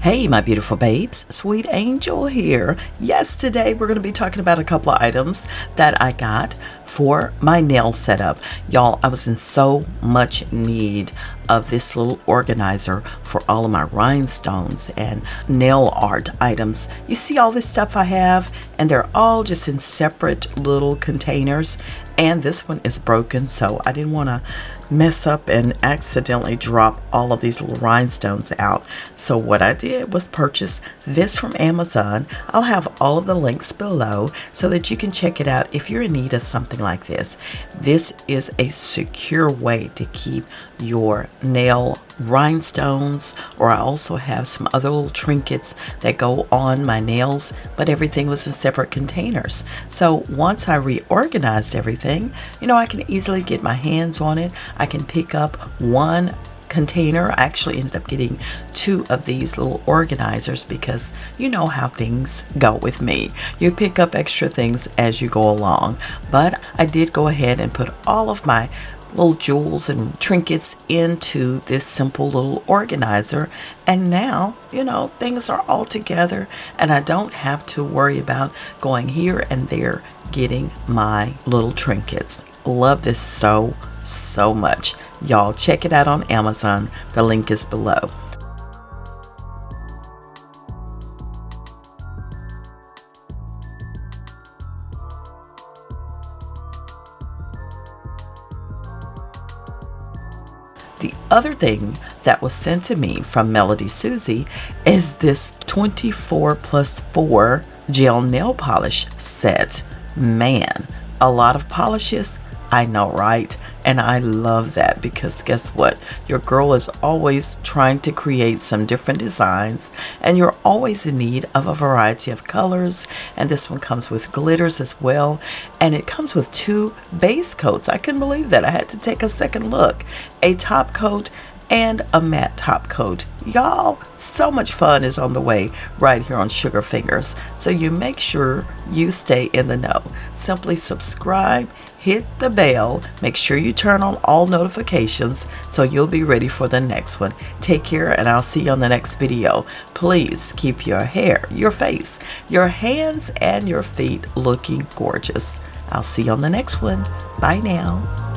Hey, my beautiful babes, Sweet Angel here. Yes, today we're going to be talking about a couple of items that I got for my nail setup. Y'all, I was in so much need of this little organizer for all of my rhinestones and nail art items. You see all this stuff I have, and they're all just in separate little containers. And this one is broken, so I didn't want to mess up and accidentally drop all of these little rhinestones out. So what I did was purchase this from Amazon. I'll have all of the links below so that you can check it out if you're in need of something like this. This is a secure way to keep your nail rhinestones, or I also have some other little trinkets that go on my nails, but everything was in separate containers. So once I reorganized everything, I can easily get my hands on it. I can pick up one container. I actually ended up getting two of these little organizers because you know how things go with me. You pick up extra things as you go along. But I did go ahead and put all of my little jewels and trinkets into this simple little organizer, and now things are all together and I don't have to worry about going here and there getting my little trinkets. Love this so much. Y'all check it out on Amazon. The link is below. The other thing that was sent to me from MELODYSUSIE is this 24+4 gel nail polish set. Man, a lot of polishes, I know, right? And I love that because guess what? Your girl is always trying to create some different designs, and you're always in need of a variety of colors. And this one comes with glitters as well, and it comes with two base coats. I couldn't believe that. I had to take a second look. A top coat and a matte top coat. Y'all, so much fun is on the way right here on Sugar Fingers. So you make sure you stay in the know. Simply subscribe, hit the bell, make sure you turn on all notifications so you'll be ready for the next one. Take care, and I'll see you on the next video. Please keep your hair, your face, your hands, and your feet looking gorgeous. I'll see you on the next one. Bye now.